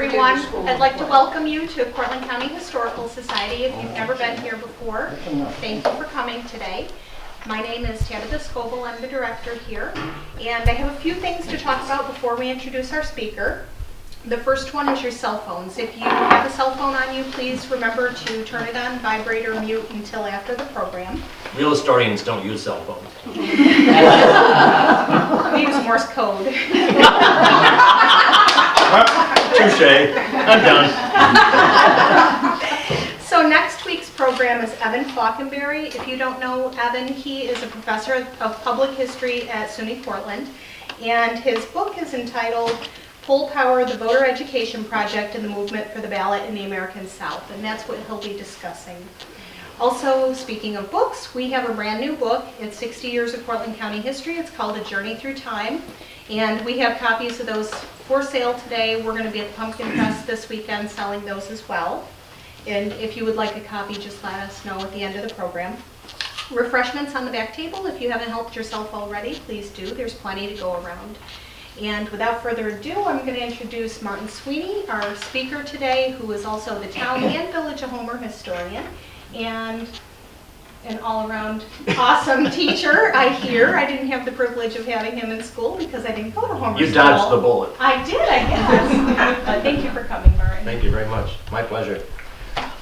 everyone. I'd like to welcome you to Cortland County Historical Society. If you've never been here before, thank you for coming today. My name is Tabitha Scoble. I'm the director here. And I have a few things to talk about before we introduce our speaker. The first one is your cell phones. If you have a cell phone on you, please remember to turn it on, vibrate, or mute until after the program. Real historians don't use cell phones. We use Morse code. Touche. I'm done. So next week's program is Evan Falkenberry. If you don't know Evan, he is a professor of public history at SUNY Portland, and his book is entitled Full Power, the Voter Education Project and the Movement for the Ballot in the American South, and that's what he'll be discussing. Also, speaking of books, we have a brand new book. It's 60 Years of Cortland County History. It's called A Journey Through Time, and we have copies of those for sale today. We're going to be at the Pumpkin Fest this weekend selling those as well. And if you would like a copy, just let us know at the end of the program. Refreshments on the back table. If you haven't helped yourself already, please do. There's plenty to go around. And without further ado, I'm going to introduce Martin Sweeney, our speaker today, who is also the town and Village of Homer historian, and an all-around awesome teacher, I hear. I didn't have the privilege of having him in school because I didn't go to Homer school. You dodged the bullet. I did, I guess. But thank you for coming, Martin. Thank you very much. My pleasure.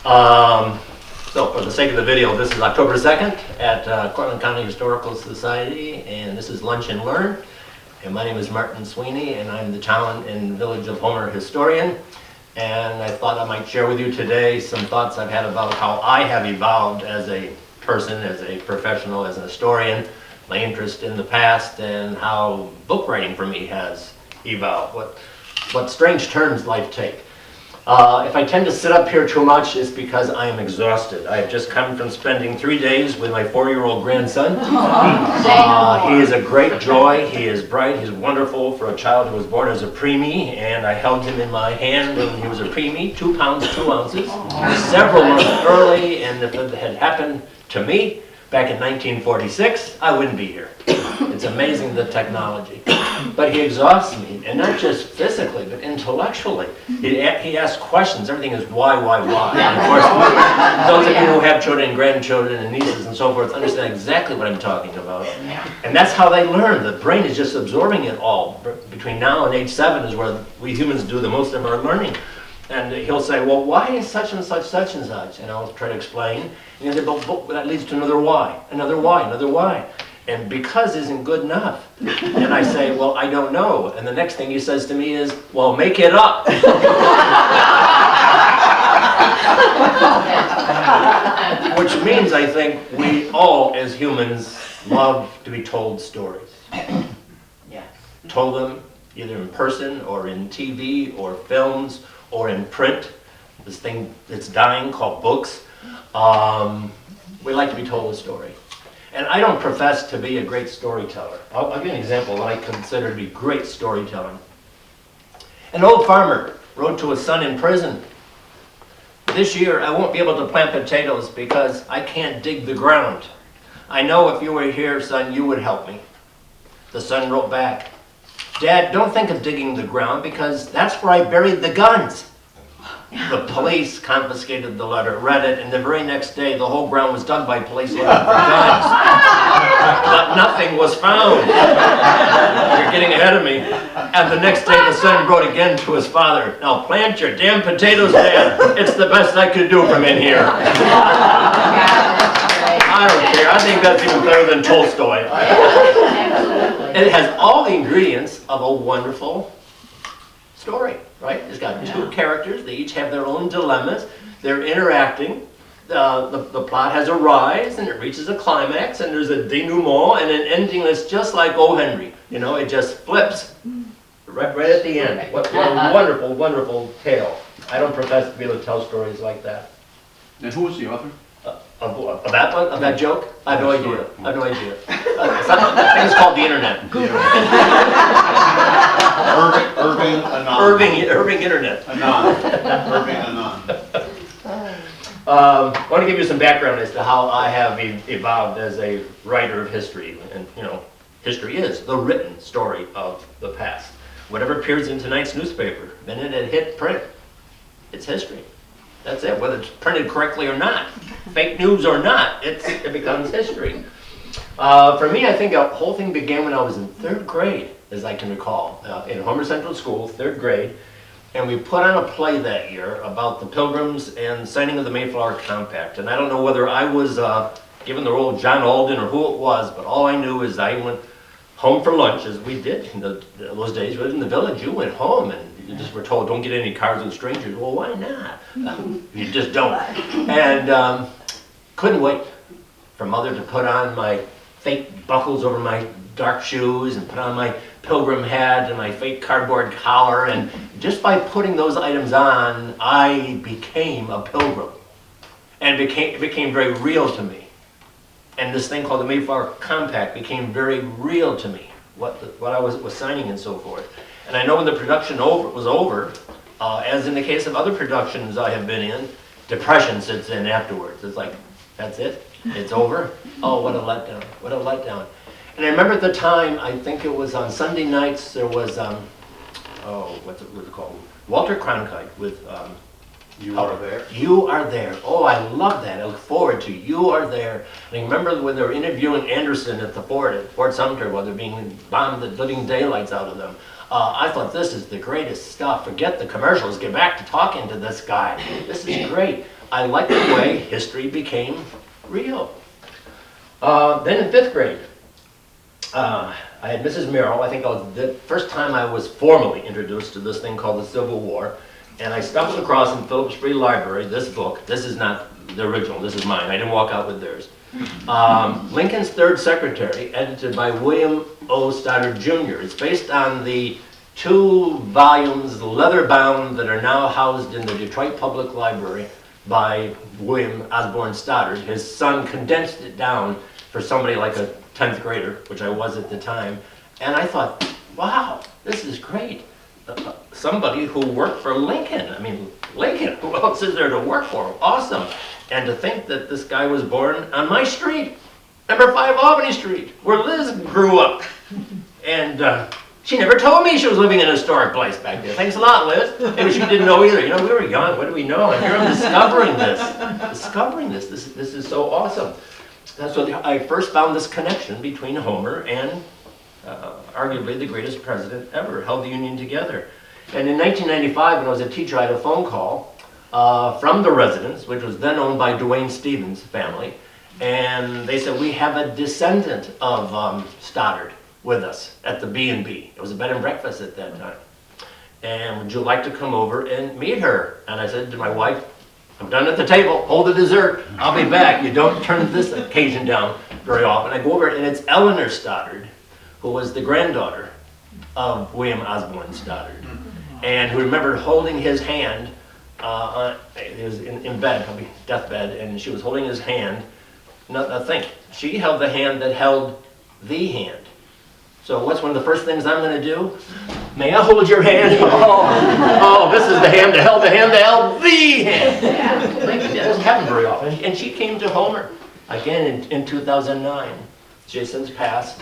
So for the sake of the video, this is October 2nd at Cortland County Historical Society, and this is Lunch and Learn. And my name is Martin Sweeney, and I'm the town and Village of Homer historian. And I thought I might share with you today some thoughts I've had about how I have evolved as a person, as a professional, as an historian, my interest in the past, and how book writing for me has evolved. What strange turns life take. If I tend to sit up here too much, it's because I am exhausted. I have just come from spending 3 days with my 4-year-old grandson. He is a great joy. He is bright. He's wonderful for a child who was born as a preemie, and I held him in my hand when he was a preemie, 2 pounds, 2 ounces, several months early, and if it had happened to me back in 1946, I wouldn't be here. It's amazing, the technology. But he exhausts me, and not just physically, but intellectually. He asks questions. Everything is why. And of course, those of you who have children and grandchildren and nieces and so forth understand exactly what I'm talking about. And that's how they learn. The brain is just absorbing it all. Between now and age 7 is where we humans do the most of our learning. And he'll say, well, why is such and such, such and such? And I'll try to explain. And he'll say, but that leads to another why, another why, another why. And because isn't good enough. And I say, well, I don't know. And the next thing he says to me is, well, make it up. Which means, I think, we all as humans love to be told stories. Told them either in person or in TV or films or in print. This thing that's dying called books. We like to be told a story. And I don't profess to be a great storyteller. I'll give you an example of what I consider to be great storytelling. An old farmer wrote to his son in prison, "This year I won't be able to plant potatoes because I can't dig the ground. I know if you were here, son, you would help me." The son wrote back, "Dad, don't think of digging the ground because that's where I buried the guns." The police confiscated the letter, read it, and the very next day the whole ground was dug by police looking for guns. But nothing was found. You're getting ahead of me. And the next day the son wrote again to his father, "Now plant your damn potatoes, Dad. It's the best I could do from in here." I don't care. I think that's even better than Tolstoy. It has all the ingredients of a wonderful story, right? It's got 2 characters. They each have their own dilemmas. They're interacting. The plot has a rise, and it reaches a climax, and there's a denouement, and an ending that's just like O. Henry. You know, it just flips right at the end. What a wonderful, wonderful tale. I don't profess to be able to tell stories like that. And who was the author? Of that one? Of that joke? I have no idea. I have no idea. I think it's called the internet. Irving Anon. Irving Internet. Irving Anon. I want to give you some background as to how I have evolved as a writer of history. And, you know, history is the written story of the past. whatever appears in tonight's newspaper. The minute it hit print, it's history. That's it, whether it's printed correctly or not, fake news or not, it becomes history. For me, I think the whole thing began when I was in 3rd grade, as I can recall, in Homer Central School, 3rd grade, and we put on a play that year about the Pilgrims and signing of the Mayflower Compact. And I don't know whether I was given the role of John Alden or who it was, but all I knew is I went home for lunch, as we did in those days. We lived in the village, you went home and you just were told, don't get any cards with strangers. Well, why not? You just don't. And couldn't wait for Mother to put on my fake buckles over my dark shoes and put on my pilgrim hat and my fake cardboard collar. And just by putting those items on, I became a pilgrim. And it became very real to me. And this thing called the Mayflower Compact became very real to me, what I was signing and so forth. And I know when the production was over, as in the case of other productions I have been in, depression sits in afterwards. It's like, that's it? It's over? Oh, what a letdown, what a letdown. And I remember at the time, I think it was on Sunday nights, there was, what's it called? Walter Cronkite with You Are There? You Are There. Oh, I love that. I look forward to You Are There. And I remember when they were interviewing Anderson at the fort at Fort Sumter while they're being bombed the living daylights out of them. I thought, this is the greatest stuff. Forget the commercials. Get back to talking to this guy. This is great. I like the way history became real. Then in 5th grade, I had Mrs. Merrill. I think it was the first time I was formally introduced to this thing called the Civil War. And I stumbled across in Phillips Free Library this book. This is not the original, this is mine. I didn't walk out with theirs. Lincoln's Third Secretary, edited by William O. Stoddard Jr. It's based on the 2 volumes, leather-bound, that are now housed in the Detroit Public Library by William Osborne Stoddard. His son condensed it down for somebody like a 10th grader, which I was at the time. And I thought, wow, this is great. Somebody who worked for Lincoln. I mean, Lincoln, who else is there to work for? Awesome. And to think that this guy was born on my street, number 5 Albany Street, where Liz grew up. And she never told me she was living in a historic place back there. Thanks a lot, Liz. Maybe she didn't know either. You know, we were young. What do we know? And here I'm discovering this. This is so awesome. That's what I first found, this connection between Homer and arguably the greatest president ever, held the Union together. And in 1995, when I was a teacher, I had a phone call from the residence, which was then owned by Duane Stevens' family, and they said, we have a descendant of Stoddard with us at the B&B. It was a bed and breakfast at that time. And would you like to come over and meet her? And I said to my wife, I'm done at the table, hold the dessert, I'll be back. You don't turn this occasion down very often. I go over and it's Eleanor Stoddard, who was the granddaughter of William Osborne Stoddard, and who remembered holding his hand, he was in bed, probably deathbed, and she was holding his hand. Now think, she held the hand that held the hand. So what's one of the first things I'm going to do? May I hold your hand? Oh, this is the hand that held the hand that held the hand. That doesn't happen very often. And she came to Homer again in 2009. She has since passed,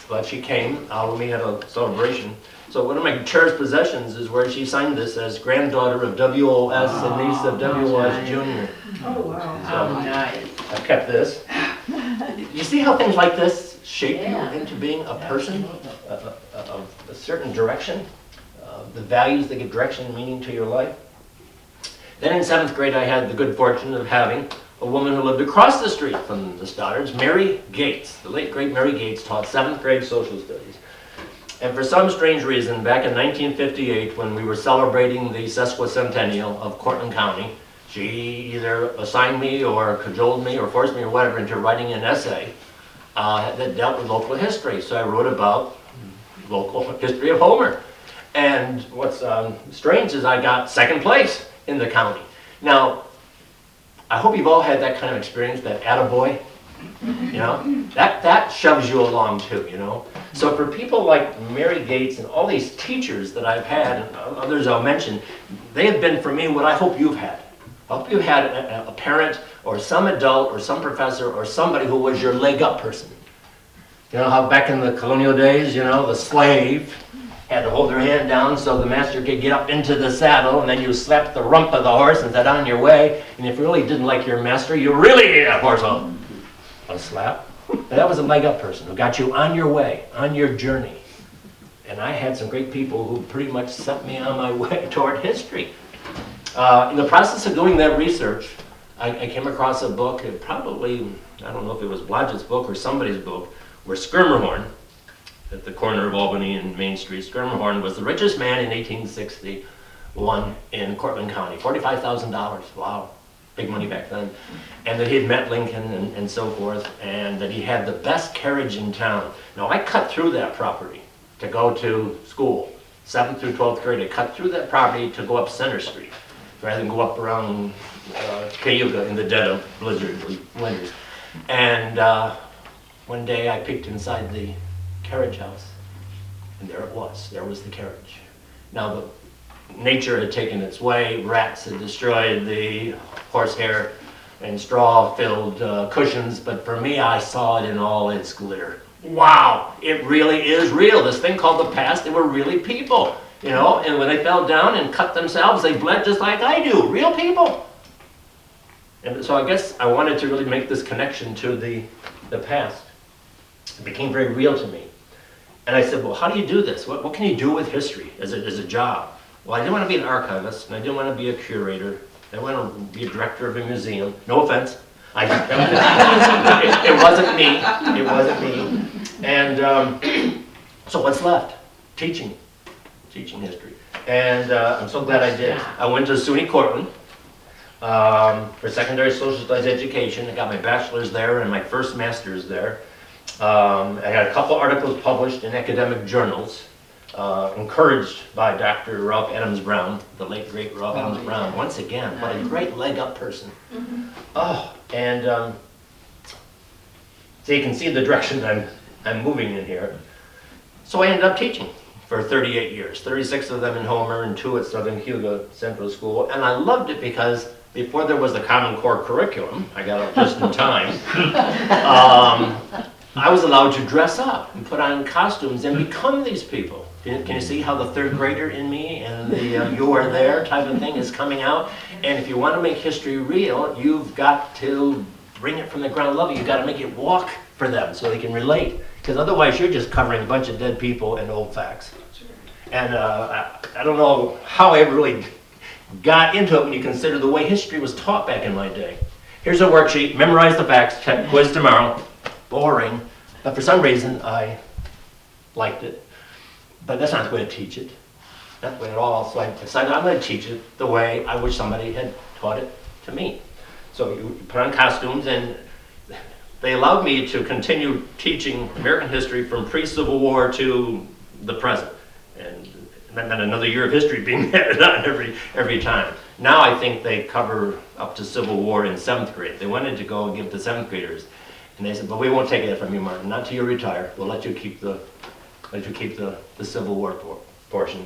but she came when we had a celebration. So one of my cherished possessions is where she signed this as granddaughter of WOS and niece of WOS Jr. Oh, wow. So nice. I kept this. You see how things like this shape you into being a person of a certain direction? The values that give direction and meaning to your life. Then in 7th grade, I had the good fortune of having a woman who lived across the street from the Stoddards, Mary Gates. The late great Mary Gates taught 7th grade social studies. And for some strange reason, back in 1958, when we were celebrating the sesquicentennial of Cortland County, she either assigned me or cajoled me or forced me or whatever into writing an essay that dealt with local history. So I wrote about local history of Homer. And what's strange is I got 2nd place in the county. Now, I hope you've all had that kind of experience, that attaboy, you know? That shoves you along too, you know? So for people like Mary Gates and all these teachers that I've had, and others I'll mention, they have been for me what I hope you've had. I hope you had a parent or some adult or some professor or somebody who was your leg up person. You know how back in the colonial days, you know, the slave had to hold their hand down so the master could get up into the saddle, and then you slapped the rump of the horse and said, on your way. And if you really didn't like your master, you really gave that horse a slap. But that was a leg up person who got you on your way, on your journey. And I had some great people who pretty much set me on my way toward history. In the process of doing that research, I came across a book, probably, I don't know if it was Blodgett's book or somebody's book, where Schermerhorn, at the corner of Albany and Main Street, Schermerhorn was the richest man in 1861 in Cortland County, $45,000, wow, big money back then. And that he had met Lincoln and so forth, and that he had the best carriage in town. Now I cut through that property to go to school, 7th through 12th grade. I cut through that property to go up Center Street, rather than go up around Cayuga in the dead of winters. And one day I peeked inside the carriage house, and there it was. There was the carriage. Now the nature had taken its way. Rats had destroyed the horsehair and straw-filled cushions, but for me, I saw it in all its glitter. Wow, it really is real. This thing called the past, they were really people, you know, and when they fell down and cut themselves, they bled just like I do, real people. And so I guess I wanted to really make this connection to the past. It became very real to me. And I said, well, how do you do this? What can you do with history as a job? Well, I didn't want to be an archivist, and I didn't want to be a curator. I didn't want to be a director of a museum. No offense. It wasn't me. It wasn't me. And so what's left? Teaching history. And I'm so glad I did. I went to SUNY Cortland for secondary social studies education. I got my bachelor's there and my first master's there. I had a couple articles published in academic journals, encouraged by Dr. Ralph Adams Brown, the late great Ralph Adams Brown. Once again, what a great leg up person. Oh, and so you can see the direction I'm moving in here. So I ended up teaching for 38 years, 36 of them in Homer and 2 at Southern Hugo Central School. And I loved it because before there was the Common Core curriculum, I got up just in time, I was allowed to dress up and put on costumes and become these people. Can you see how the 3rd grader in me and the you are there type of thing is coming out? And if you want to make history real, you've got to bring it from the ground level. You've got to make it walk for them so they can relate. Because otherwise you're just covering a bunch of dead people and old facts. And I don't know how I ever really got into it when you consider the way history was taught back in my day. Here's a worksheet, memorize the facts, check quiz tomorrow. Boring, but for some reason I liked it. But that's not the way to teach it. Not the way at all. So I decided I'm going to teach it the way I wish somebody had taught it to me. So you put on costumes, and they allowed me to continue teaching American history from pre-Civil War to the present. And that meant another year of history being added on every time. Now I think they cover up to Civil War in 7th grade. They wanted to go and give it to 7th graders. And they said, but we won't take it from you, Martin, not till you retire. We'll let you keep the Civil War portion.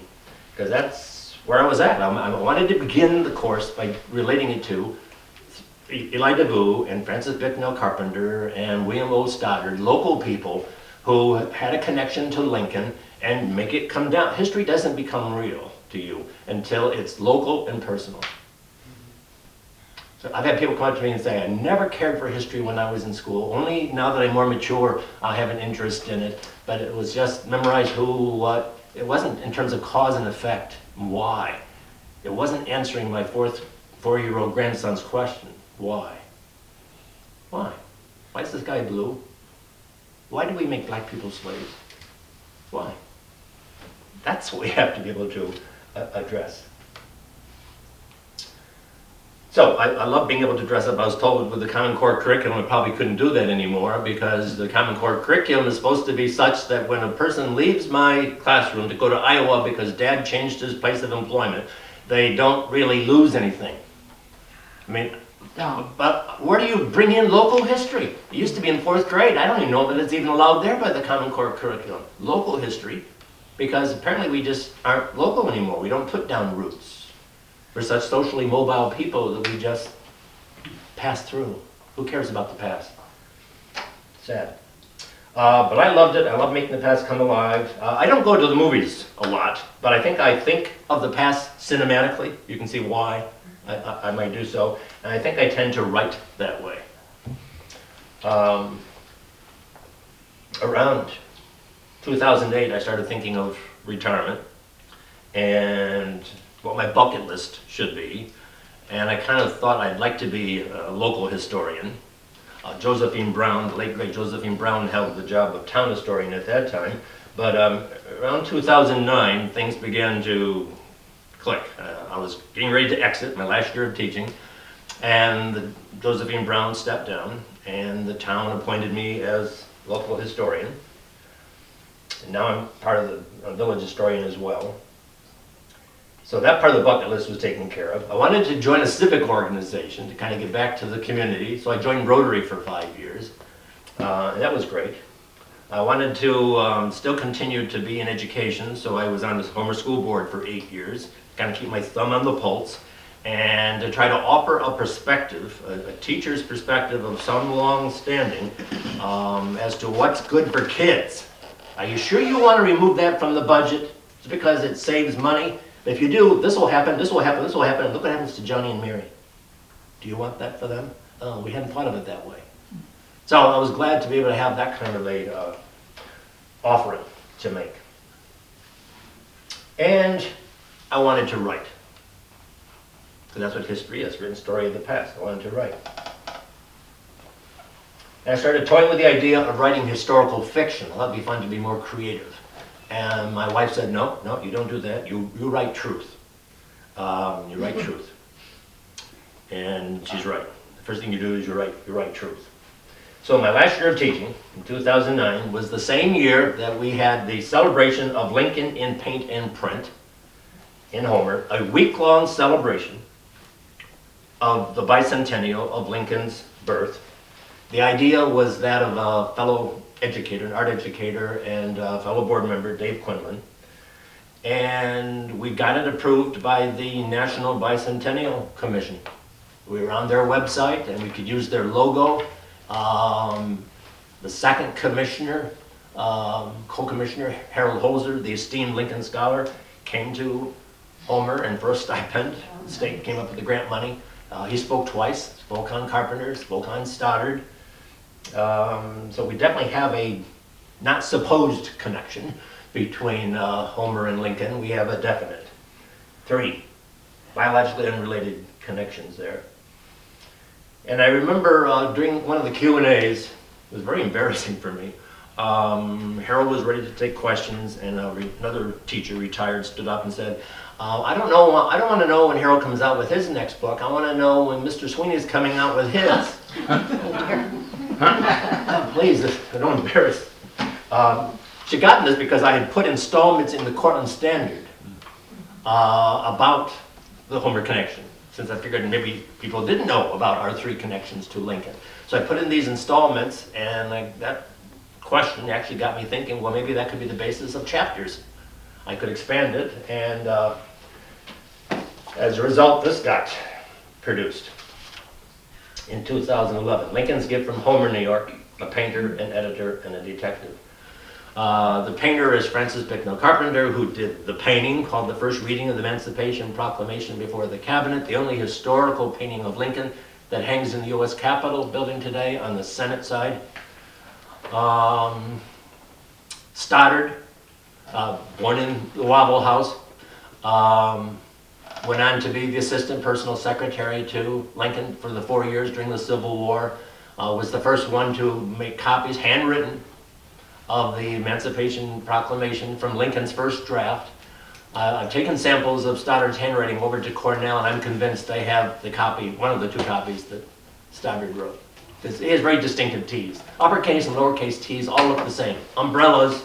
Because that's where I was at. I wanted to begin the course by relating it to Eli DeVue and Francis Bicknell Carpenter and William O. Stoddard, local people who had a connection to Lincoln, and make it come down. History doesn't become real to you until it's local and personal. So I've had people come up to me and say, I never cared for history when I was in school. Only now that I'm more mature, I have an interest in it. But it was just memorize who, what. It wasn't in terms of cause and effect, why. It wasn't answering my 4-year-old grandson's question, why? Why? Why is the sky blue? Why do we make black people slaves? Why? That's what we have to be able to address. So I love being able to dress up. I was told with the Common Core curriculum I probably couldn't do that anymore, because the Common Core curriculum is supposed to be such that when a person leaves my classroom to go to Iowa because Dad changed his place of employment, they don't really lose anything. I mean, but where do you bring in local history? It used to be in 4th grade. I don't even know that it's even allowed there by the Common Core curriculum. Local history, because apparently we just aren't local anymore. We don't put down roots. We're such socially mobile people that we just pass through. Who cares about the past? Sad. But I loved it. I love making the past come alive. I don't go to the movies a lot, but I think of the past cinematically. You can see why I might do so. And I think I tend to write that way. Around 2008, I started thinking of retirement and what my bucket list should be. And I kind of thought I'd like to be a local historian. Josephine Brown, the late great Josephine Brown, held the job of town historian at that time. But around 2009, things began to click. I was getting ready to exit my last year of teaching, and Josephine Brown stepped down, and the town appointed me as local historian. And now I'm part of the village historian as well. So that part of the bucket list was taken care of. I wanted to join a civic organization to kind of get back to the community, so I joined Rotary for 5 years, and that was great. I wanted to still continue to be in education, so I was on the Homer School Board for 8 years, kind of keep my thumb on the pulse, and to try to offer a perspective, a teacher's perspective of some long standing, as to what's good for kids. Are you sure you want to remove that from the budget just because it saves money? If you do, this will happen, this will happen, this will happen, and look what happens to Johnny and Mary. Do you want that for them? Oh, we hadn't thought of it that way. So I was glad to be able to have that kind of a offering to make. And I wanted to write. Because that's what history is, written story of the past. I wanted to write. And I started toying with the idea of writing historical fiction. Well, that'd be fun to be more creative. And my wife said, no, you don't do that. You write truth. You write truth. And she's right. The first thing you do is you write truth. So my last year of teaching, in 2009, was the same year that we had the celebration of Lincoln in paint and print in Homer, a week-long celebration of the bicentennial of Lincoln's birth. The idea was that of a fellow educator, an art educator, and a fellow board member, Dave Quinlan. And we got it approved by the National Bicentennial Commission. We were on their website and we could use their logo. The second commissioner, co-commissioner, Harold Holzer, the esteemed Lincoln scholar, came to Homer and for a stipend. The state came up with the grant money. He spoke twice, spoke on Carpenter, spoke on Stoddard. So we definitely have a not supposed connection between Homer and Lincoln. We have a definite. 3 biologically unrelated connections there. And I remember during one of the Q&As, it was very embarrassing for me. Harold was ready to take questions, and another teacher, retired, stood up and said, I don't want to know when Harold comes out with his next book. I want to know when Mr. Sweeney is coming out with his. Please, don't embarrass. She got this because I had put installments in the Cortland Standard about the Homer connection, since I figured maybe people didn't know about our 3 connections to Lincoln. So I put in these installments, and that question actually got me thinking, well, maybe that could be the basis of chapters. I could expand it, and as a result, this got produced in 2011. Lincoln's Gift from Homer, New York, a painter, an editor, and a detective. The painter is Francis Bicknell Carpenter, who did the painting called The First Reading of the Emancipation Proclamation Before the Cabinet, the only historical painting of Lincoln that hangs in the U.S. Capitol building today on the Senate side. Stoddard, born in the Waffle House, went on to be the assistant personal secretary to Lincoln for the 4 years during the Civil War, was the first one to make copies, handwritten, of the Emancipation Proclamation from Lincoln's first draft. I've taken samples of Stoddard's handwriting over to Cornell, and I'm convinced they have the copy, one of the 2 copies that Stoddard wrote. He has very distinctive T's. Uppercase and lowercase T's all look the same. Umbrellas.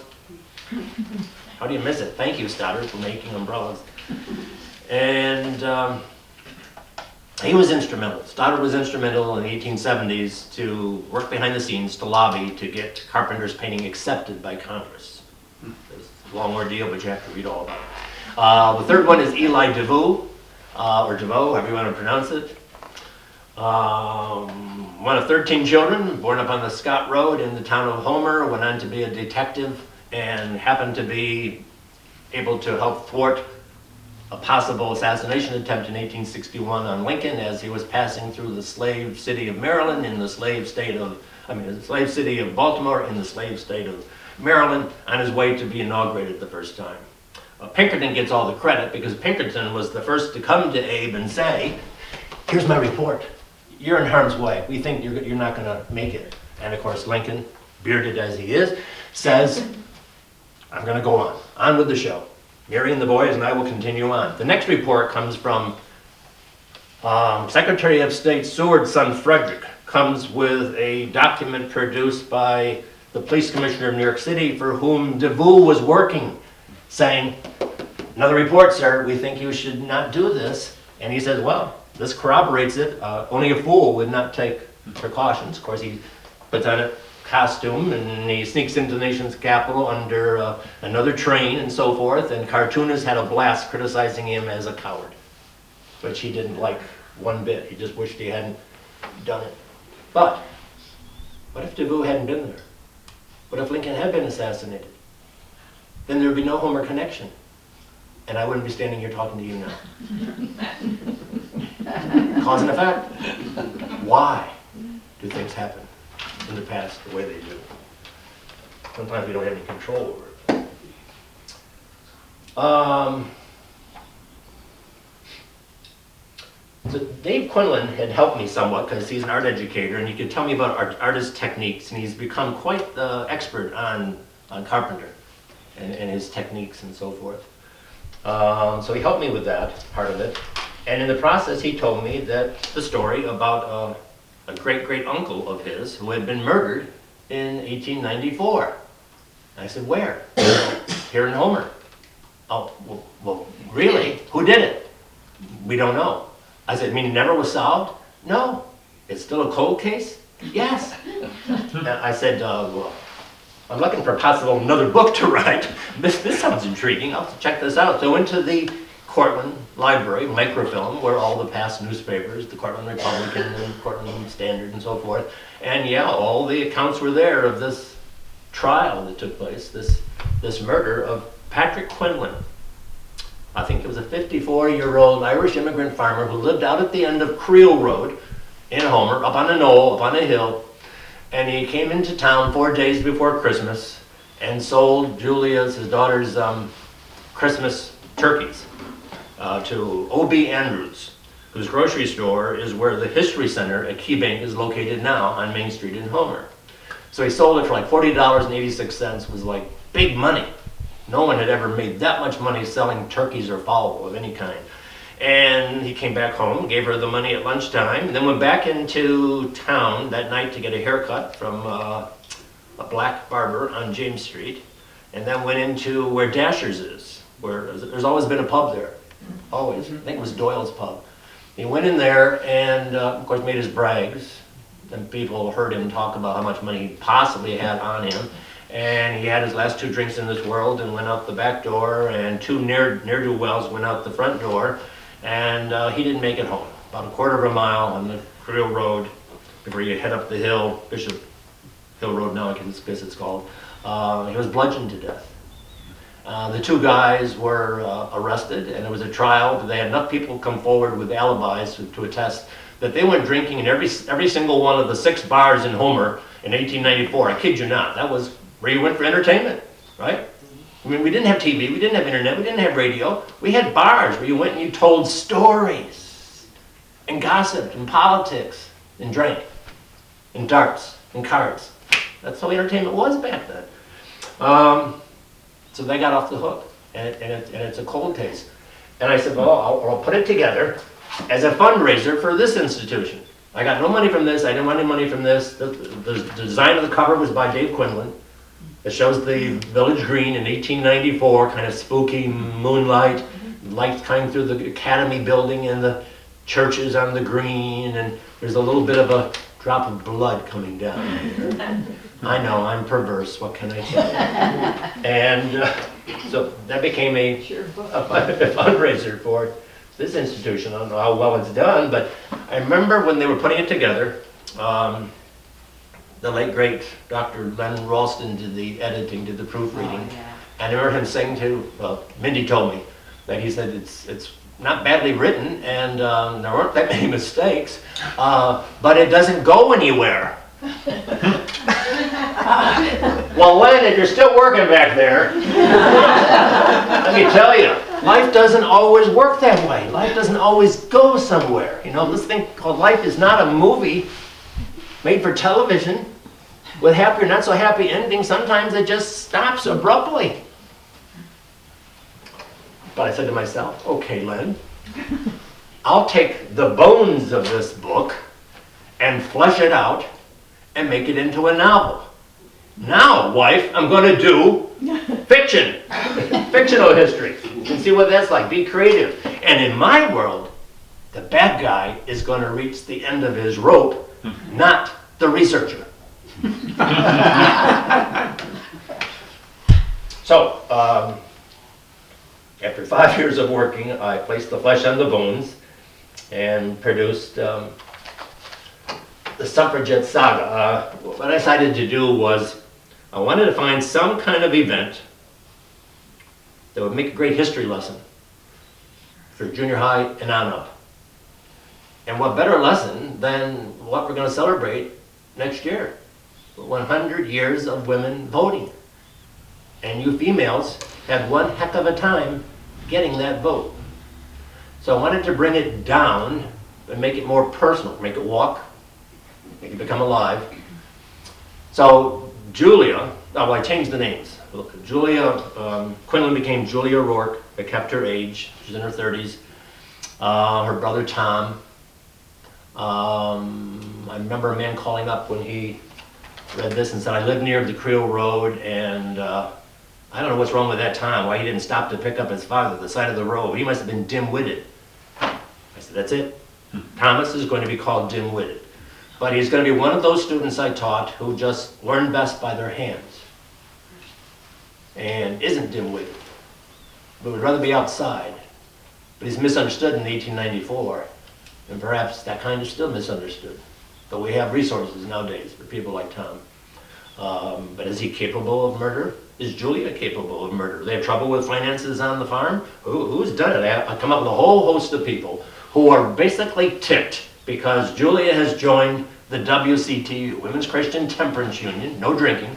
How do you miss it? Thank you, Stoddard, for making umbrellas. And he was instrumental. Stoddard was instrumental in the 1870s to work behind the scenes to lobby to get Carpenter's painting accepted by Congress. It's a long ordeal, but you have to read all about it. The third one is Eli DeVoe, or DeVoe, however you want to pronounce it. One of 13 children, born up on the Scott Road in the town of Homer, went on to be a detective and happened to be able to help thwart a possible assassination attempt in 1861 on Lincoln as he was passing through the slave city of Maryland in the slave city of Baltimore in the slave state of Maryland on his way to be inaugurated the first time. Pinkerton gets all the credit because Pinkerton was the first to come to Abe and say, "Here's my report. You're in harm's way. We think you're not going to make it." And of course, Lincoln, bearded as he is, says, "I'm going to go on with the show. Marrying the boys and I will continue on." The next report comes from Secretary of State Seward's son Frederick, comes with a document produced by the police commissioner of New York City for whom DeVoe was working, saying, "Another report, sir, we think you should not do this." And he says, "Well, this corroborates it. Only a fool would not take precautions." Of course, he puts on a costume and he sneaks into the nation's capital under another train and so forth. And cartoonists had a blast criticizing him as a coward, which he didn't like one bit. He just wished he hadn't done it. But what if DeVoe hadn't been there? What if Lincoln had been assassinated? Then there would be no Homer connection. And I wouldn't be standing here talking to you now. Cause and effect. Why do things happen in the past the way they do? Sometimes we don't have any control over it. So Dave Quinlan had helped me somewhat because he's an art educator and he could tell me about artist techniques, and he's become quite the expert on Carpenter and his techniques and so forth. So he helped me with that part of it. And in the process, he told me that the story about a great-great-uncle of his who had been murdered in 1894. And I said, "Where?" "Here in Homer." "Oh, well, really? Who did it?" "We don't know." I said, "Mean it never was solved?" "No." "It's still a cold case?" "Yes." And I said, "Well, I'm looking for possible another book to write. This sounds intriguing. I'll check this out." So into the Cortland Library, microfilm, where all the past newspapers, the Cortland Republican and Cortland Standard and so forth, and yeah, all the accounts were there of this trial that took place, this murder of Patrick Quinlan. I think it was a 54-year-old Irish immigrant farmer who lived out at the end of Creel Road in Homer, up on a knoll, up on a hill. And he came into town 4 days before Christmas and sold Julia's, his daughter's, Christmas turkeys to O.B. Andrews, whose grocery store is where the History Center at Key Bank is located now on Main Street in Homer. So he sold it for like $40.86, was like big money. No one had ever made that much money selling turkeys or fowl of any kind. And he came back home, gave her the money at lunchtime, and then went back into town that night to get a haircut from a black barber on James Street, and then went into where Dasher's is, where there's always been a pub there. Always. I think it was Doyle's Pub. He went in there and, of course, made his brags. And people heard him talk about how much money he possibly had on him. And he had his last 2 drinks in this world and went out the back door, and 2 ne'er-do-wells went out the front door. And he didn't make it home. About a quarter of a mile on the Creel Road before you head up the hill, Bishop Hill Road now, I guess it's called. He was bludgeoned to death. The 2 guys were arrested, and it was a trial, but they had enough people come forward with alibis to attest that they went drinking in every single one of the 6 bars in Homer in 1894. I kid you not. That was where you went for entertainment, right? I mean, we didn't have TV, we didn't have internet, we didn't have radio. We had bars where you went and you told stories and gossiped and politics and drank and darts and cards. That's how entertainment was back then. So they got off the hook, and it's a cold case. And I said, well, I'll put it together as a fundraiser for this institution. I got no money from this, I didn't want any money from this. The design of the cover was by Dave Quinlan. It shows the village green in 1894, kind of spooky moonlight, lights coming through the academy building and the churches on the green, and there's a little bit of a drop of blood coming down here. I know, I'm perverse, what can I say? And so that became a fundraiser for it. this institution. I don't know how well it's done, but I remember when they were putting it together, the late great Dr. Len Ralston did the editing, did the proofreading. Oh, yeah. And I remember him saying to, well, Mindy told me, that he said it's not badly written and there weren't that many mistakes, but it doesn't go anywhere. Well, Len, if you're still working back there, let me tell you, life doesn't always work that way. Life doesn't always go somewhere. You know, this thing called life is not a movie made for television with happy or not so happy endings. Sometimes it just stops abruptly. But I said to myself, okay, Len, I'll take the bones of this book and flesh it out and make it into a novel. Now, wife, I'm going to do fiction, fictional history. You can see what that's like. Be creative. And in my world, the bad guy is going to reach the end of his rope, not the researcher. So, after 5 years of working, I placed the flesh on the bones and produced the Suffragette Saga. What I decided to do was I wanted to find some kind of event that would make a great history lesson for junior high and on up. And what better lesson than what we're going to celebrate next year? 100 years of women voting. And you females had one heck of a time getting that vote. So I wanted to bring it down and make it more personal, make it walk, make it become alive. So Julia, well, I changed the names. Julia, Quinlan became Julia Rourke. I kept her age. She's in her 30s. Her brother Tom. I remember a man calling up when he read this and said, I live near the Creel Road, and I don't know what's wrong with that Tom, why he didn't stop to pick up his father at the side of the road. He must have been dim-witted. I said, that's it. Thomas is going to be called dim-witted. But he's going to be one of those students I taught who just learn best by their hands and isn't dim-witted, but would rather be outside. But he's misunderstood in 1894, and perhaps that kind is still misunderstood. But we have resources nowadays for people like Tom. But is he capable of murder? Is Julia capable of murder? They have trouble with finances on the farm? Who's done it? I come up with a whole host of people who are basically ticked because Julia has joined the WCT, Women's Christian Temperance Union, no drinking,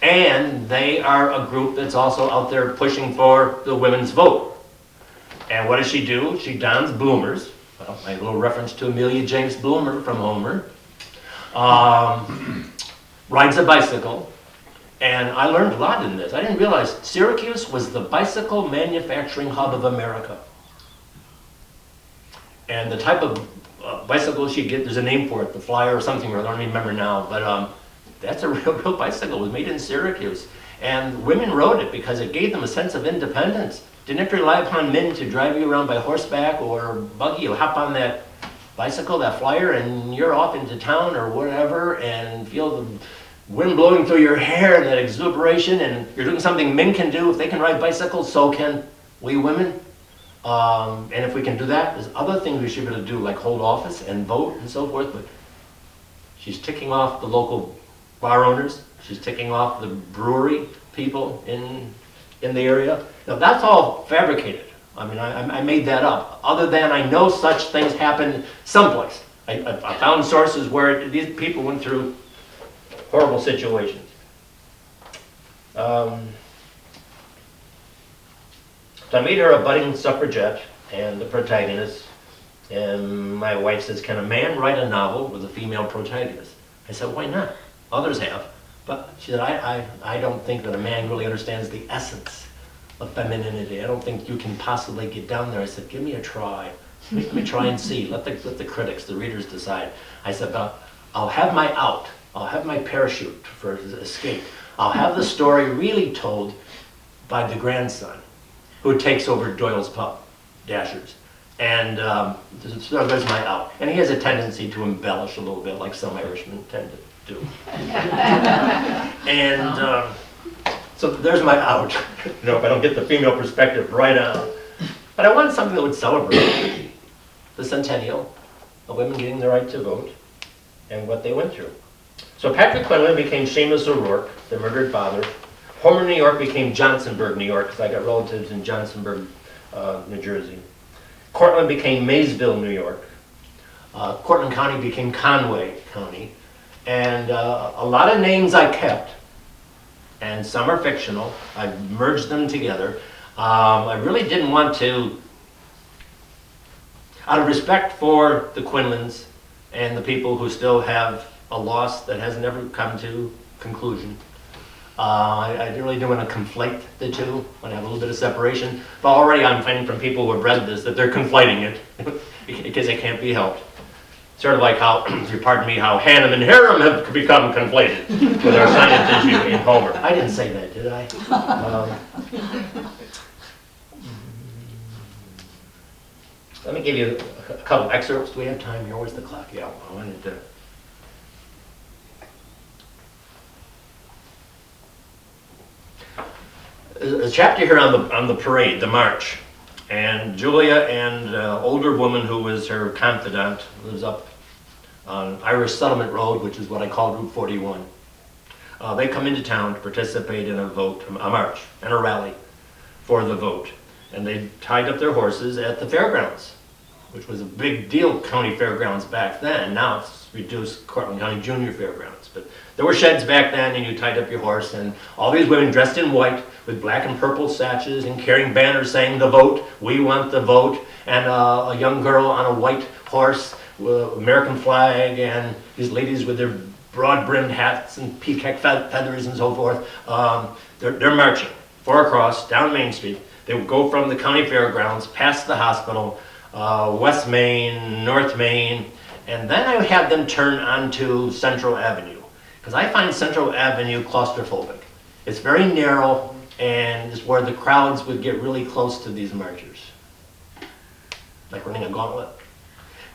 and they are a group that's also out there pushing for the women's vote. And what does she do? She dons bloomers. Well, my little reference to Amelia Jenks Bloomer from Homer. Rides a bicycle. And I learned a lot in this. I didn't realize Syracuse was the bicycle manufacturing hub of America. And the type of bicycle she get, there's a name for it, the Flyer or something, I don't remember now, but that's a real bicycle. It was made in Syracuse. And women rode it because it gave them a sense of independence. Didn't have to rely upon men to drive you around by horseback or buggy. You hop on that bicycle, that Flyer, and you're off into town or whatever and feel the wind blowing through your hair and that exuberation, and you're doing something men can do. If they can ride bicycles, so can we women. And if we can do that, there's other things we should be able to do, like hold office and vote and so forth. But she's ticking off the local bar owners. She's ticking off the brewery people in the area. Now that's all fabricated. I mean, I made that up. Other than I know such things happen someplace. I found sources where these people went through horrible situations. So I made her a budding suffragette and the protagonist. And my wife says, can a man write a novel with a female protagonist? I said, why not? Others have. But she said, I don't think that a man really understands the essence of femininity. I don't think you can possibly get down there. I said, give me a try. Let me try and see. Let the critics, the readers decide. I said, I'll have my out. I'll have my parachute for escape. I'll have the story really told by the grandson who takes over Doyle's pub, Dasher's. And so there's my out. And he has a tendency to embellish a little bit, like some Irishmen tend to do. And so there's my out. You know, if I don't get the female perspective right on. But I wanted something that would celebrate the centennial of women getting the right to vote and what they went through. So Patrick Quinlan became Seamus O'Rourke, the murdered father. Homer, New York became Johnsonburg, New York, because I got relatives in Johnsonburg, New Jersey. Cortland became Maysville, New York. Cortland County became Conway County. And a lot of names I kept, and some are fictional. I merged them together. I really didn't want to, out of respect for the Quinlans and the people who still have a loss that has never come to conclusion, I really didn't want to conflate the two. I want to have a little bit of separation. But already I'm finding from people who have read this that they're conflating it because it can't be helped. Sort of like how, if you pardon me, how Hannum and Harem have become conflated with our science issue in Homer. I didn't say that, did I? Let me give you a couple excerpts. Do we have time here? Where's the clock? Yeah, I wanted to. A chapter here on the parade, the march. And Julia and an older woman who was her confidant lives up on Irish Settlement Road, which is what I call Route 41. They come into town to participate in a vote, a march, and a rally for the vote. And they tied up their horses at the fairgrounds, which was a big deal, county fairgrounds back then. Now it's reduced Cortland County Junior Fairgrounds. But there were sheds back then, and you tied up your horse, and all these women dressed in white with black and purple sashes and carrying banners saying the vote, we want the vote, and a young girl on a white horse with American flag, and these ladies with their broad-brimmed hats and peacock feathers and so forth. They're marching 4 across down Main Street. They would go from the county fairgrounds, past the hospital, West Main, North Main, and then I had them turn onto Central Avenue, because I find Central Avenue claustrophobic. It's very narrow, and it's where the crowds would get really close to these marchers, like running a gauntlet.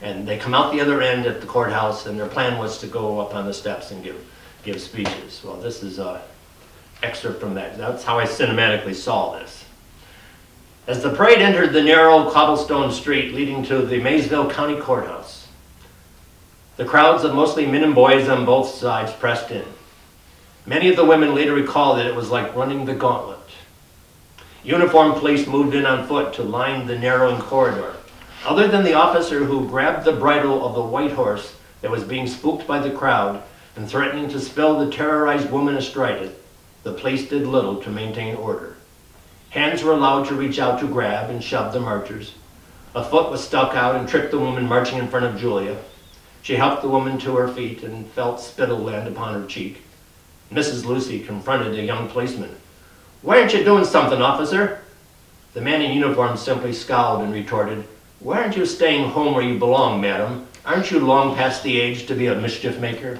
And they come out the other end at the courthouse, and their plan was to go up on the steps and give speeches. Well, this is an excerpt from that. That's how I cinematically saw this. As the parade entered the narrow cobblestone street leading to the Maysville County Courthouse, the crowds of mostly men and boys on both sides pressed in. Many of the women later recalled that it was like running the gauntlet. Uniformed police moved in on foot to line the narrowing corridor. Other than the officer who grabbed the bridle of the white horse that was being spooked by the crowd and threatening to spill the terrorized woman astride it, the police did little to maintain order. Hands were allowed to reach out to grab and shove the marchers. A foot was stuck out and tripped the woman marching in front of Julia. She helped the woman to her feet and felt spittle land upon her cheek. Mrs. Lucy confronted a young policeman. "Why aren't you doing something, officer?" The man in uniform simply scowled and retorted, "Why aren't you staying home where you belong, madam? Aren't you long past the age to be a mischief maker?"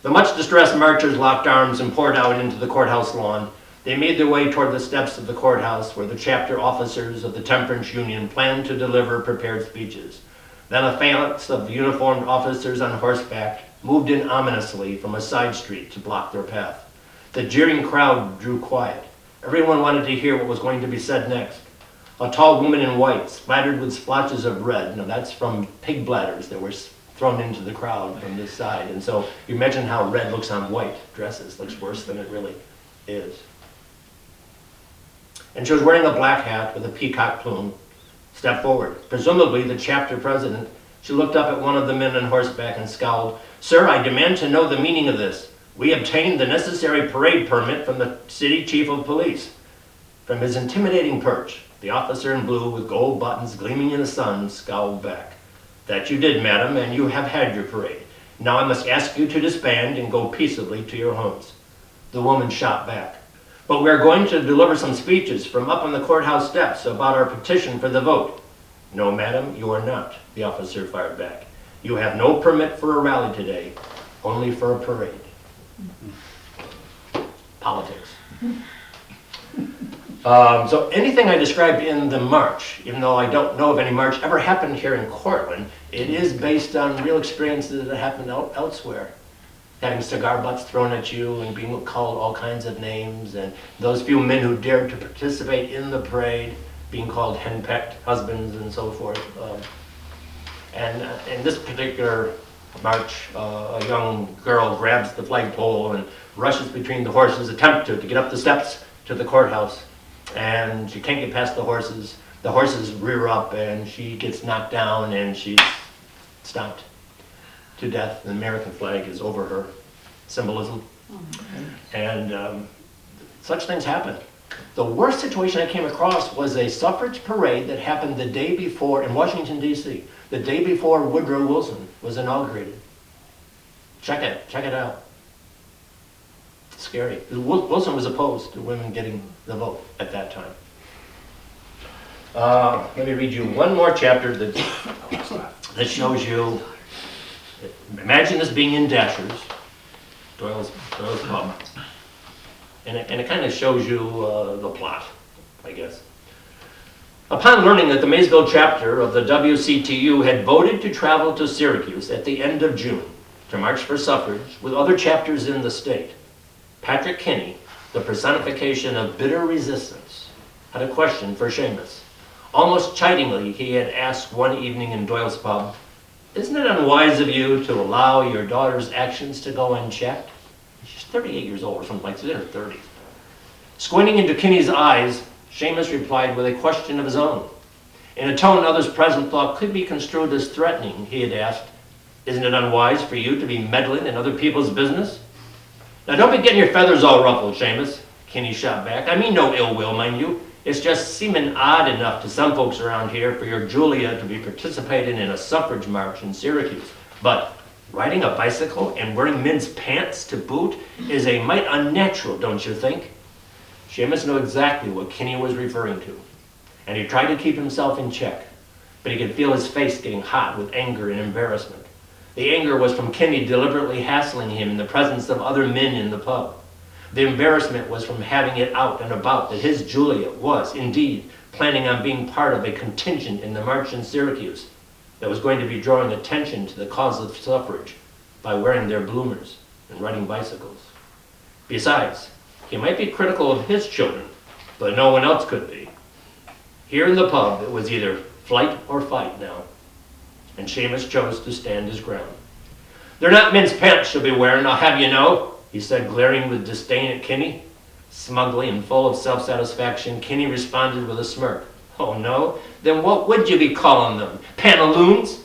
The much distressed marchers locked arms and poured out into the courthouse lawn. They made their way toward the steps of the courthouse where the chapter officers of the Temperance Union planned to deliver prepared speeches. Then a phalanx of uniformed officers on horseback moved in ominously from a side street to block their path. The jeering crowd drew quiet. Everyone wanted to hear what was going to be said next. A tall woman in white, splattered with splotches of red. Now that's from pig bladders that were thrown into the crowd from this side. And so you imagine how red looks on white dresses. Looks worse than it really is. And she was wearing a black hat with a peacock plume. Stepped forward. Presumably the chapter president. She looked up at one of the men on horseback and scowled. "Sir, I demand to know the meaning of this. We obtained the necessary parade permit from the city chief of police." From his intimidating perch, the officer in blue with gold buttons gleaming in the sun scowled back. "That you did, madam, and you have had your parade. Now I must ask you to disband and go peaceably to your homes." The woman shot back. "But we are going to deliver some speeches from up on the courthouse steps about our petition for the vote." "No, madam, you are not," the officer fired back. "You have no permit for a rally today, only for a parade." Politics. So anything I described in the march, even though I don't know if any march ever happened here in Cortland, it is based on real experiences that happened elsewhere. having cigar butts thrown at you and being called all kinds of names, and those few men who dared to participate in the parade being called henpecked husbands and so forth. And in this particular march, a young girl grabs the flagpole and rushes between the horses, attempts to get up the steps to the courthouse, and she can't get past the horses. The horses rear up and she gets knocked down and she's stomped to death. The American flag is over her, symbolism. And such things happen. The worst situation I came across was a suffrage parade that happened the day before in Washington, D.C., the day before Woodrow Wilson was inaugurated. Check it out. It's scary. Wilson was opposed to women getting the vote at that time. Let me read you one more chapter that shows you. Imagine this being in Dashers, Doyle's pub, and it kind of shows you the plot, I guess. Upon learning that the Maysville chapter of the WCTU had voted to travel to Syracuse at the end of June to march for suffrage with other chapters in the state, Patrick Kinney, the personification of bitter resistance, had a question for Seamus. Almost chidingly, he had asked one evening in Doyle's pub, "Isn't it unwise of you to allow your daughter's actions to go unchecked?" She's 38 years old or something like that, in her 30s. Squinting into Kinney's eyes, Seamus replied with a question of his own. In a tone others present thought could be construed as threatening, he had asked, "Isn't it unwise for you to be meddling in other people's business?" "Now don't be getting your feathers all ruffled, Seamus," Kinney shot back. "I mean no ill will, mind you. It's just seeming odd enough to some folks around here for your Julia to be participating in a suffrage march in Syracuse. But riding a bicycle and wearing men's pants to boot is a mite unnatural, don't you think?" Seamus knew exactly what Kinney was referring to, and he tried to keep himself in check, but he could feel his face getting hot with anger and embarrassment. The anger was from Kinney deliberately hassling him in the presence of other men in the pub. The embarrassment was from having it out and about that his Julia was, indeed, planning on being part of a contingent in the march in Syracuse that was going to be drawing attention to the cause of suffrage by wearing their bloomers and riding bicycles. Besides, he might be critical of his children, but no one else could be. Here in the pub, it was either flight or fight now, and Seamus chose to stand his ground. "They're not men's pants she'll be wearing, I'll have you know," he said, glaring with disdain at Kinney. Smugly and full of self-satisfaction, Kinney responded with a smirk. "Oh no? Then what would you be calling them? Pantaloons?"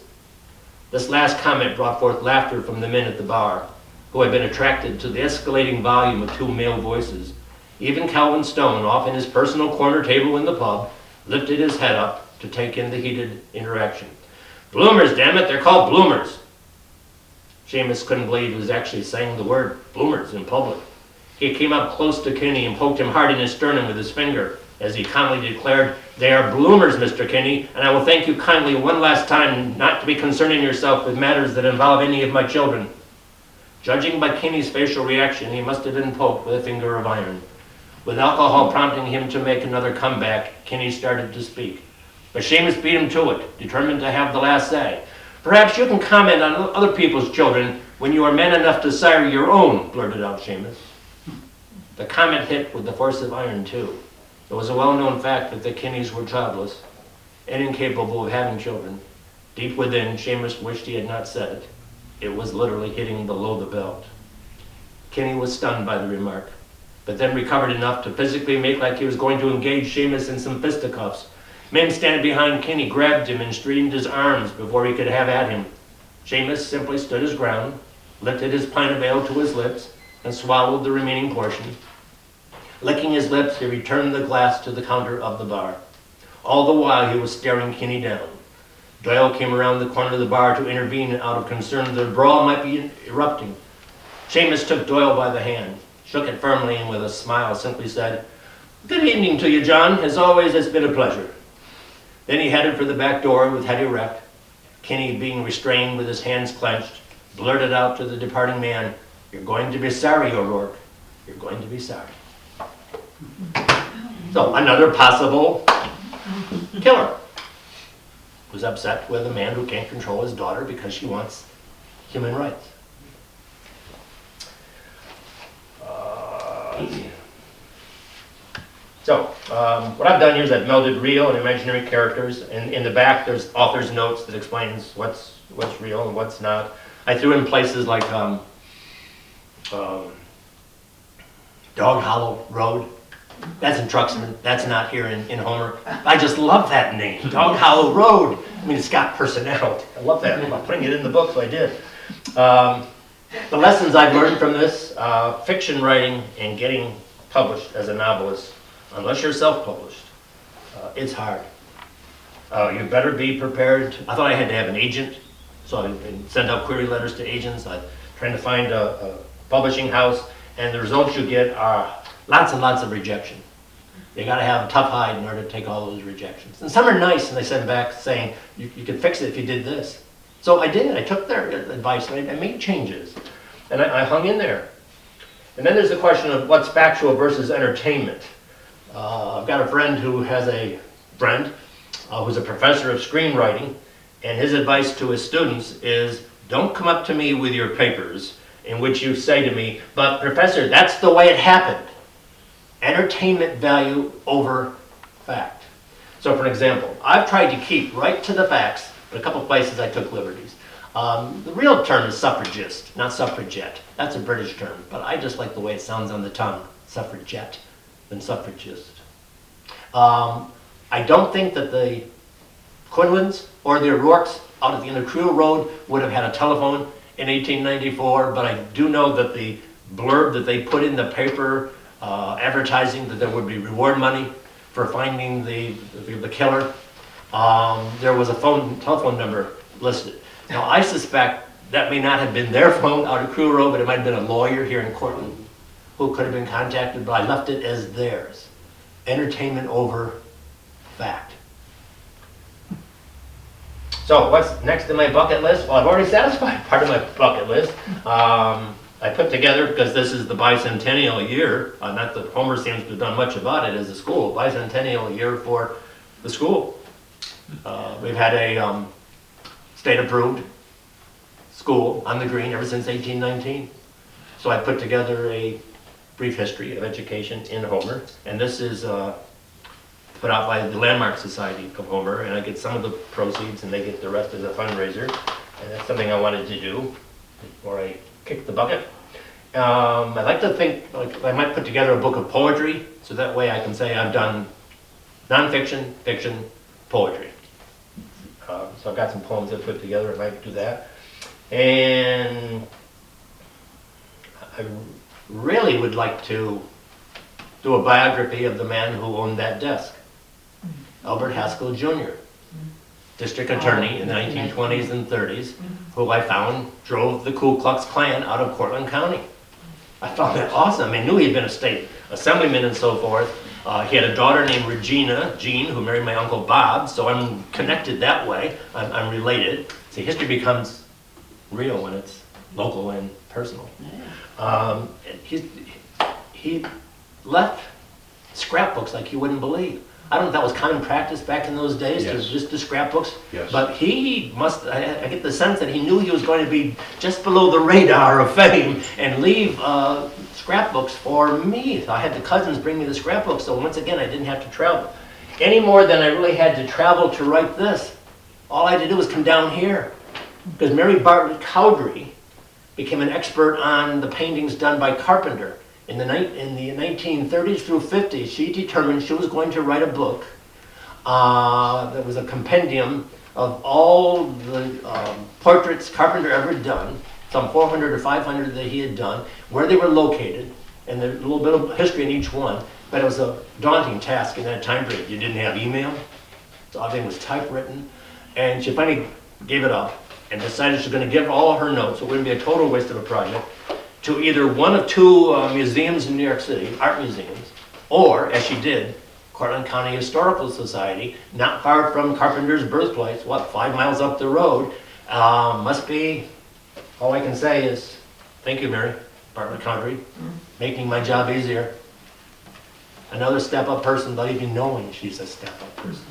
This last comment brought forth laughter from the men at the bar, who had been attracted to the escalating volume of two male voices. Even Calvin Stone, off in his personal corner table in the pub, lifted his head up to take in the heated interaction. "Bloomers, damn it, they're called bloomers." Seamus couldn't believe he was actually saying the word bloomers in public. He came up close to Kinney and poked him hard in his sternum with his finger as he calmly declared, "They are bloomers, Mr. Kinney, and I will thank you kindly one last time not to be concerning yourself with matters that involve any of my children." Judging by Kinney's facial reaction, he must have been poked with a finger of iron. With alcohol prompting him to make another comeback, Kinney started to speak. But Seamus beat him to it, determined to have the last say. "Perhaps you can comment on other people's children when you are man enough to sire your own," blurted out Seamus. The comment hit with the force of iron, too. It was a well-known fact that the Kinneys were childless and incapable of having children. Deep within, Seamus wished he had not said it. It was literally hitting below the belt. Kinney was stunned by the remark, but then recovered enough to physically make like he was going to engage Seamus in some fisticuffs. Men standing behind Kinney grabbed him and straightened his arms before he could have at him. Seamus simply stood his ground, lifted his pint of ale to his lips, and swallowed the remaining portion. Licking his lips, he returned the glass to the counter of the bar. All the while, he was staring Kinney down. Doyle came around the corner of the bar to intervene out of concern that a brawl might be erupting. Seamus took Doyle by the hand, shook it firmly, and with a smile simply said, "Good evening to you, John. As always, it's been a pleasure." Then he headed for the back door with head erect. Kinney, being restrained with his hands clenched, blurted out to the departing man, "You're going to be sorry, O'Rourke. You're going to be sorry." So another possible killer who's upset with a man who can't control his daughter because she wants human rights. right. So, what I've done here is I've melded real and imaginary characters, and in the back there's author's notes that explains what's real and what's not. I threw in places like Dog Hollow Road. That's in Truxton. That's not here in Homer. I just love that name, Dog Hollow Road. I mean, it's got personality. I love that. I'm putting it in the book, so I did. The lessons I've learned from this, fiction writing and getting published as a novelist, unless you're self-published, it's hard. You better be prepared. I thought I had to have an agent, so I send out query letters to agents. I'm trying to find a publishing house, and the results you get are lots and lots of rejection. You got to have a tough hide in order to take all those rejections. And some are nice, and they send back saying, you could fix it if you did this. So I did. I took their advice, and I made changes. And I hung in there. And then there's the question of what's factual versus entertainment. I've got a friend who has a friend who's a professor of screenwriting, and his advice to his students is, don't come up to me with your papers in which you say to me, but professor, that's the way it happened. Entertainment value over fact. So for an example, I've tried to keep right to the facts, but a couple places I took liberties. The real term is suffragist, not suffragette. That's a British term, but I just like the way it sounds on the tongue, suffragette, than suffragist. I don't think that the Quinlans or the O'Rourkes out at the end of Creel Road would have had a telephone in 1894, but I do know that the blurb that they put in the paper advertising that there would be reward money for finding the killer, there was a telephone number listed. Now I suspect that may not have been their phone out of Creel Road, but it might have been a lawyer here in Cortland who could have been contacted, but I left it as theirs. Entertainment over fact. So what's next in my bucket list? Well, I've already satisfied part of my bucket list. I put together, because this is the bicentennial year, not that Homer seems to have done much about it as a school, bicentennial year for the school. We've had a state-approved school on the green ever since 1819. So I put together a brief history of education in Homer, and this is put out by the Landmark Society of Homer, and I get some of the proceeds and they get the rest as a fundraiser, and that's something I wanted to do before I kick the bucket. I'd like to think like I might put together a book of poetry, so that way I can say I've done nonfiction, fiction, poetry. So I've got some poems I've put together, I might do that. And I really would like to do a biography of the man who owned that desk, Albert Haskell Jr., district attorney in the 1920s and 30s, who I found drove the Ku Klux Klan out of Cortland County. I found that awesome. I knew he had been a state assemblyman and so forth. He had a daughter named Jean, who married my uncle Bob, so I'm connected that way. I'm related. See, history becomes real when it's local and personal. He left scrapbooks like you wouldn't believe. I don't know if that was common practice back in those days, Yes. to just do scrapbooks. Yes. But he must, I get the sense that he knew he was going to be just below the radar of fame and leave scrapbooks for me. So I had the cousins bring me the scrapbooks, so once again I didn't have to travel. Any more than I really had to travel to write this. All I had to do was come down here. Because Mary Bartlett Cowdery became an expert on the paintings done by Carpenter. In the 1930s through 50s, she determined she was going to write a book that was a compendium of all the portraits Carpenter ever done, some 400 or 500 that he had done, where they were located, and there's a little bit of history in each one, but it was a daunting task in that time period. You didn't have email, so everything was typewritten, and she finally gave it up and decided she was going to give all of her notes, so it wouldn't be a total waste of a project, to either one of two museums in New York City, art museums, or, as she did, Cortland County Historical Society, not far from Carpenter's birthplace, 5 miles up the road. Must be, all I can say is, thank you, Mary Bartlett Cowdery, making my job easier. Another step-up person without even knowing she's a step-up person.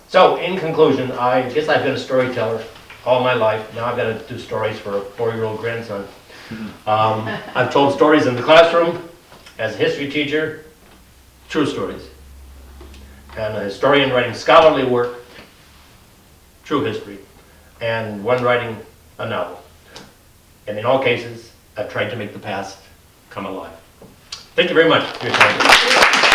So, in conclusion, I guess I've been a storyteller all my life. Now I've got to do stories for a 4-year-old grandson. I've told stories in the classroom as a history teacher, true stories. And a historian writing scholarly work, true history. And one writing a novel. And in all cases, I've tried to make the past come alive. Thank you very much for your time.